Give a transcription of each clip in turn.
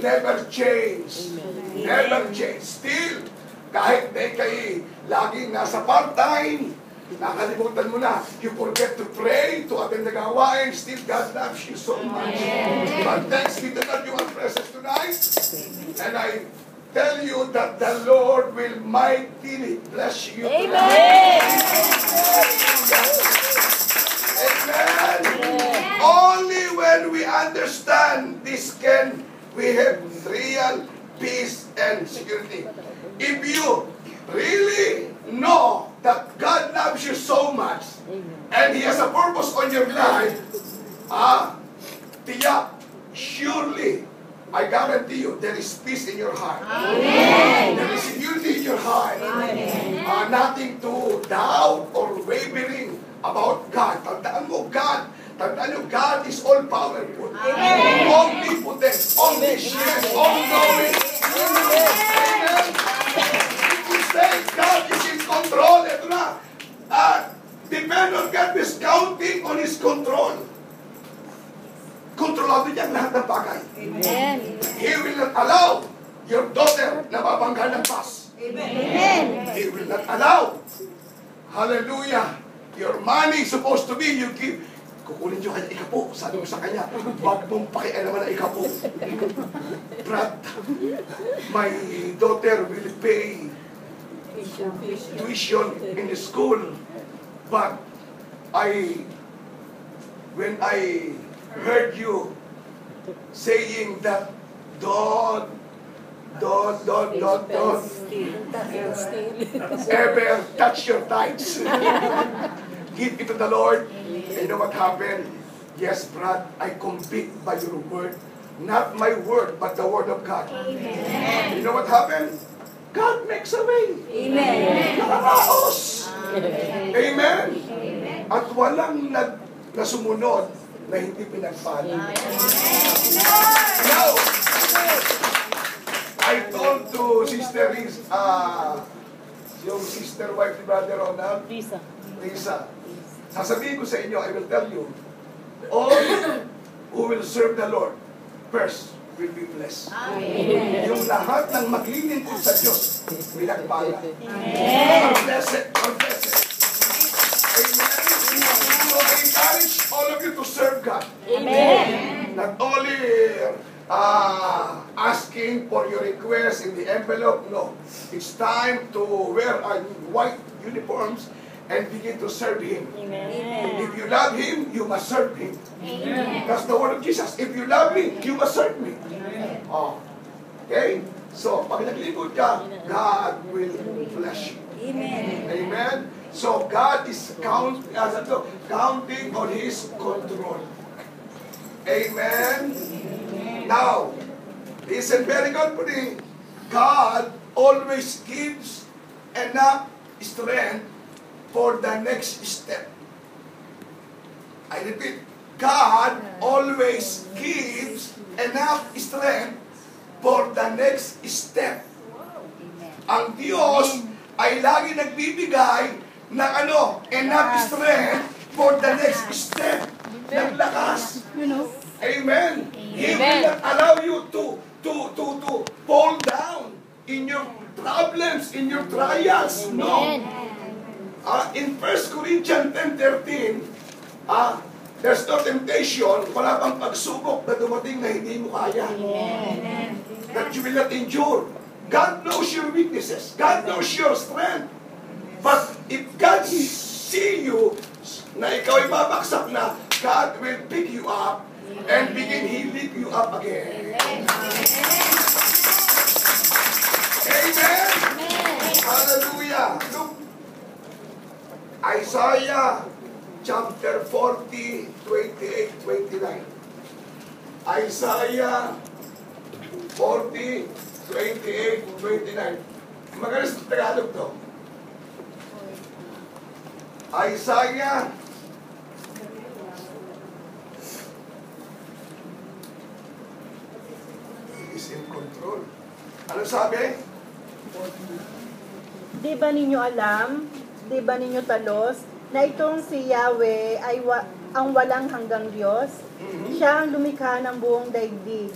never change. Never change. Still, kahit na kayo laging nasa part-time, nakalimutan mo na, you forget to pray, to attend the gawain, still God loves you so much. But thanks be to God, you are present tonight. And I tell you that the Lord will mightily bless you tonight. Amen. Only when we understand this can we have real peace and security. If you really know that God loves you so much and He has a purpose on your life, tiyak, surely, I guarantee you, there is peace in your heart. Amen. There is security in your heart. Nothing to doubt or wavering about God. Tandaan mo, God is all-powerful. Omnipotent, omniscient, all-knowing. Amen. You say God is in control. Ito na. Depend on God is counting on His control. Kontrolado niya lahat ng bagay. Amen. He will not allow your daughter na mabangga ng bus. Amen. He will not allow. Hallelujah. Your money is supposed to be, you give. Kukunin nyo kanya ikapo. Sabi ko sa kanya, huwag mong pakialaman na ikapo. Brad, my daughter will pay tuition in the school. But when I heard you saying that don't ever touch your tithes. Give it to the Lord. And you know what happened? Yes, Brad, I compete by your word. Not my word, but the word of God. Amen. You know what happened? God makes a way. Amen. Nakaraos. Amen. At walang nasumunod na hindi pinagpala. Now, I told to Sister yung sister wife ni Brother Ronald, Risa, sasabihin ko sa inyo, I will tell you, all who will serve the Lord first will be blessed. Amen. Yung lahat ng maglilingkod sa Diyos, pinagpala. Are blessed, are blessed. Amen. So I encourage all of you to serve God. Amen. Not only asking for your request in the envelope, no. It's time to wear white uniforms and begin to serve Him. Amen. If you love Him, you must serve Him. Amen. That's the word of Jesus. If you love me, you must serve me. Amen. Oh. Okay? So, pag naglingkod ka, God will bless you. Amen. Amen. So, God is counting on His control. Amen. Now, listen very carefully. God always gives enough strength for the next step. I repeat, God always gives enough strength for the next step. Ang Diyos ay lagi nagbibigay ng enough strength for the next step. Ng lakas. Amen. He will not allow you to fall down in your problems, in your trials. No. In 1 Corinthians 10:13, there's no temptation, wala pang pagsubok na dumating na hindi mo kaya. Amen. That you will not endure. God knows your weaknesses. God knows your strength. But if God see you na ikaw ay babaksak na, God will pick you up and begin He lift you up again. Amen. Hallelujah. Look. Isaiah chapter 40, 28, 29. Isaiah 40, 28, 29. Magalas sa Tagalog to. Isaiah is in control. Ano sabi? Di ba ninyo alam, di ba ninyo talos, na itong si Yahweh ay ang walang hanggang Diyos. Siya ang lumikha ng buong daigdig.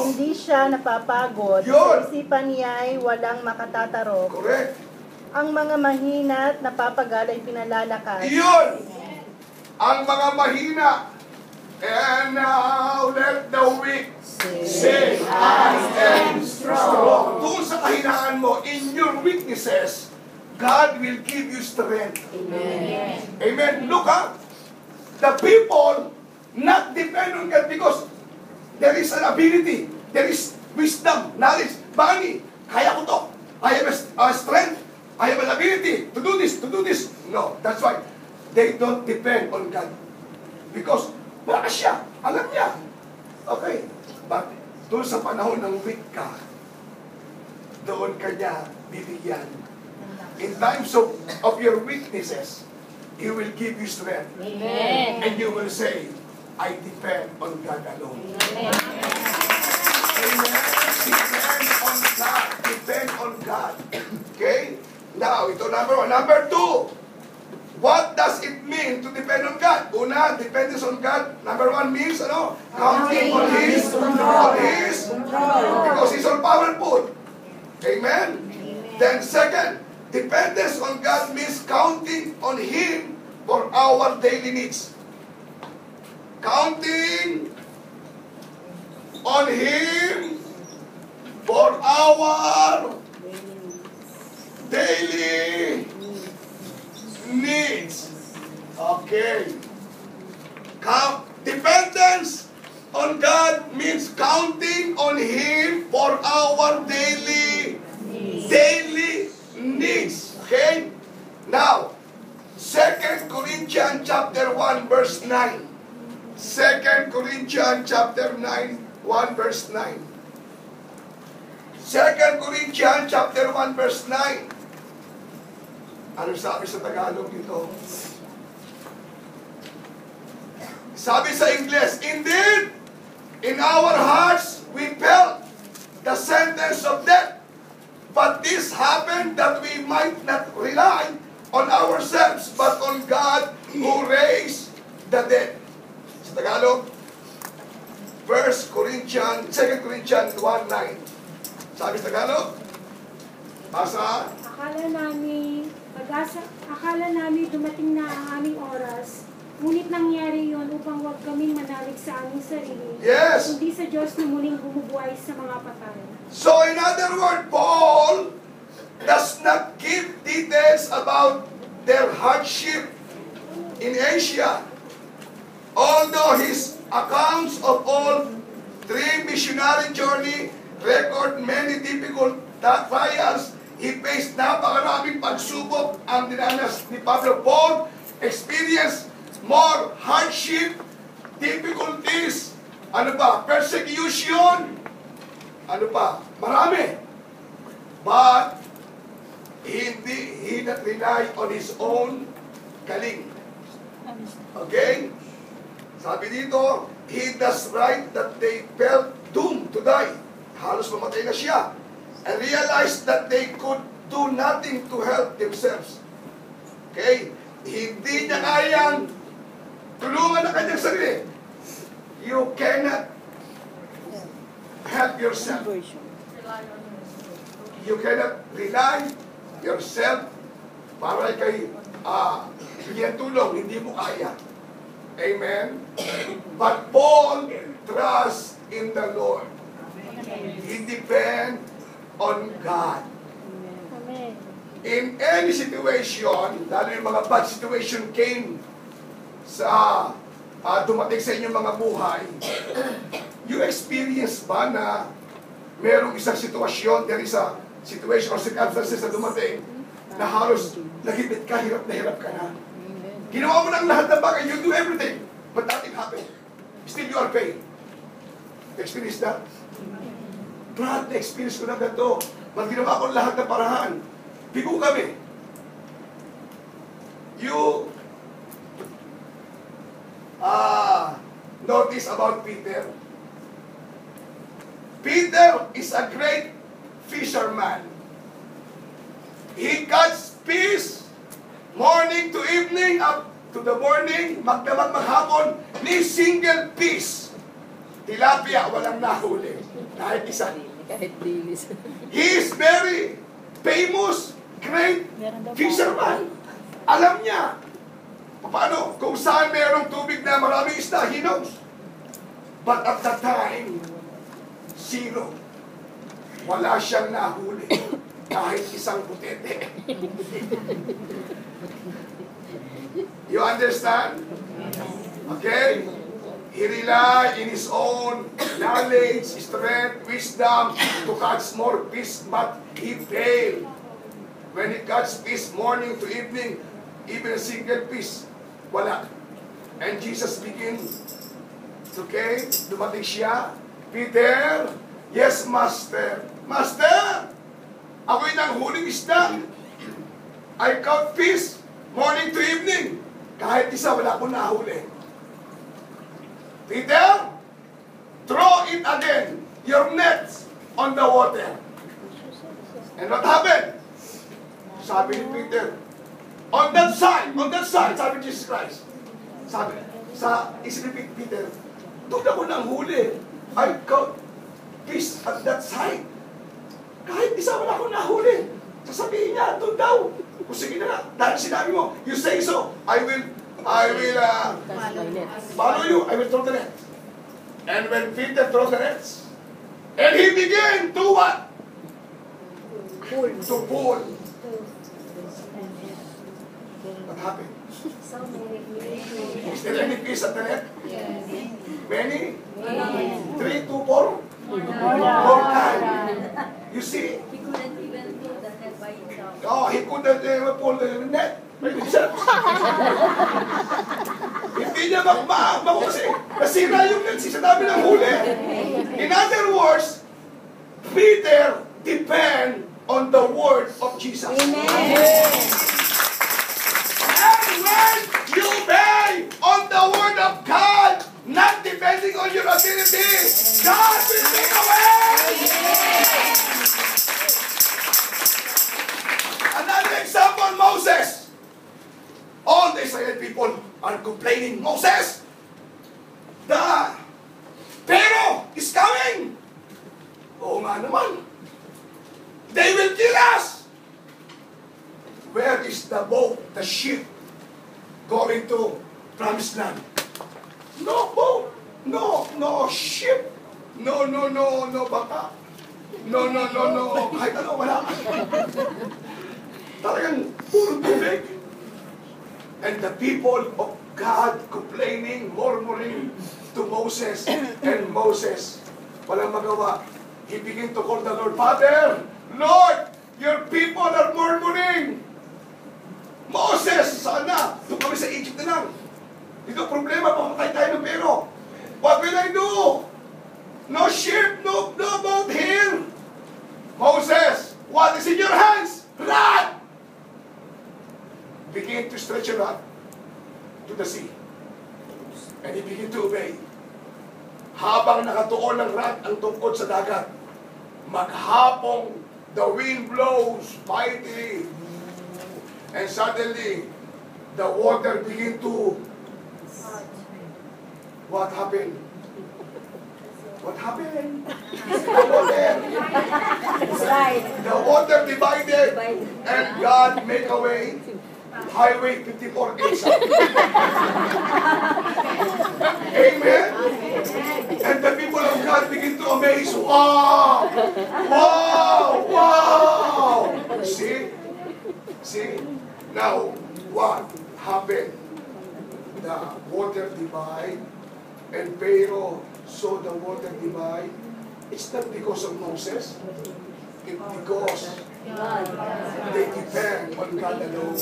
Hindi siya napapagod. Sa isipan niya ay walang makatatarok. Correct. Ang mga mahina at napapagal ay pinalalakas. Yun! Ang mga mahina. And now let the weak say, I am strong. Doon sa kahinaan mo, in your weaknesses, God will give you strength. Amen. Amen. Look up. The people not depend on God because there is an ability, there is wisdom, knowledge, money. Kaya ko to. I have a strength. I have an ability to do this, to do this. No, that's why they don't depend on God. Because baka siya, alam niya. Okay. But doon sa panahon ng weak ka, doon ka niya bibigyan. In times of your weaknesses, He will give you strength. Amen. And you will say, I depend on God alone. Amen. Amen. Depend on God. Depend on God. Okay? Now, ito number one. Number two, what does it mean to depend on God? Una, dependence on God. Number one means, ano? Counting on His control. Because He's all powerful. Amen? Then second, dependence on God means counting on Him for our daily needs. Counting on Him for our daily needs. Okay. Dependence on God means counting on Him for our daily needs. Okay? Now, 2 Corinthians chapter 1 verse 9. 2 Corinthians chapter 9, 1 verse 9. 2 Corinthians chapter 1 verse 9. Ano sabi sa Tagalog dito? Sabi sa English, indeed, in our hearts we felt the sentence of death. But this happened that we might not rely on ourselves, but on God who raised the dead. Sa Tagalog, 2 Corinthians 1:9. Sabi sa Tagalog, basa. Akala namin dumating na ang aming oras, ngunit nangyari yon upang huwag kaming manalig sa aming sarili, Yes. kundi sa Diyos na muling bumubuhay sa mga patay. So in other words, Paul does not give details about their hardship in Asia. Although his accounts of all three missionary journey record many difficult trials, he faced napakaraming pagsubok ang dinanas ni Pablo. Paul experienced more hardship, difficulties, persecution, marami. But he not rely on his own galing. Okay? Sabi dito, he does right that they felt doomed to die. Halos mamatay na siya. And realized that they could do nothing to help themselves. Okay? Hindi niya kayang tulungan ang kanyang sarili. You cannot help yourself. You cannot rely yourself para kay bigyan tulong, hindi mo kaya. Amen? But Paul trusts in the Lord. He depends on God. Amen. In any situation, lalo yung mga bad situation came sa dumating sa inyong mga buhay, you experience ba na merong isang sitwasyon, there is a situation or circumstances na dumating na halos nahibit ka, hirap ka na. Ginawa mo ng lahat ng bagay, you do everything, but nothing happened. Still you are paid. Experience that? Brad, na-experience ko na ganito. Pag ginawa ko lahat ng parahan, bigo kami. You notice about Peter. Peter is a great fisherman. He catches fish morning to evening, to the morning, magdamag maghapon, ni single piece. Tilapia, walang nahuli. Kahit isa. He is very famous, great fisherman. Alam niya. Paano? Kung saan mayroong tubig na maraming isda, he knows. But at that time, zero. Wala siyang nahuli. Kahit isang butete. You understand? Okay? He relied in his own knowledge, strength, wisdom to catch more fish, but he failed. When he catch fish morning to evening, even a single fish, wala. And Jesus begins, okay, dumating siya, Peter, yes, Master. Master, ako'y nanghuling isda. I caught fish morning to evening. Kahit isa, wala akong nahuli. Peter, throw it again, your nets on the water. And what happened? Sabi ni Peter, on that side, sabi Jesus Christ. Sabi, sa isip ni Peter, doon ako nang huli. I caught fish at that side. Kahit isa wala akong nahuli. Sasabihin niya, doon daw. Kung sige na nga, dahil sinabi mo, you say so, I will follow you, I will throw the net. And when Peter throw the nets, and he began to what? To pull. What happened? Is there any fish at the net? Many? 3 to 4? More time. You see? He couldn't even pull the net by himself. Oh, he couldn't pull the net by himself. Hindi niya kasi nasira yung net sa dami ng huli. In other words, Peter depend on the word of Jesus. Amen. And when you obey on the word of God, not depending on your ability, God will take away. Another example, Moses. All the Israeli people are complaining, Moses, the Pharaoh is coming. Oo nga naman. They will kill us. Where is the boat, the ship, going to Promised Land? No boat. No ship. No, baka. No. Kahit ano, wala. Talagang puro tubig. And the people of God complaining, murmuring to Moses. And Moses, walang magawa. He began to call the Lord, Father, Lord, your people are murmuring. Moses, saan na? Doon kami sa Egypt na lang. Dito problema, pamatay tayo ng pero. What will I do? No ship, no boat here. Moses, what is in your hands? Rod! Begin to stretch your rod to the sea. And he began to obey. Habang nakatuon ng rod ang tungkod sa dagat, maghapong the wind blows mightily. And suddenly, the water began to... What happened? What happened? The water divided, and God made a way. Highway 54 Amen? And the people of God begin to amaze. Wow! See? Now, what happened? The water divide, and Pharaoh saw the water divide. It's not because of Moses. It's because they depend on God alone.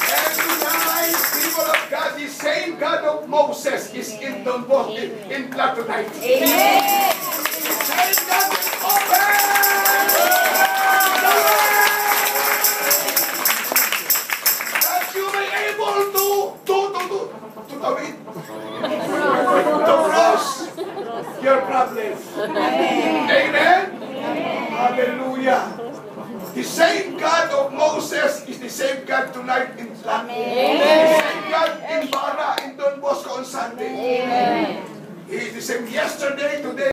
And tonight, people of God, the same God of Moses is in the boat, in blood tonight. Amen. The same God will open the way that you may able to tawid, to cross your problem. Amen? Hallelujah. The same God of Moses is the same God tonight in Latin. Amen. The same God in Bara, in Don Bosco on Sunday. Amen. He is the same yesterday, today,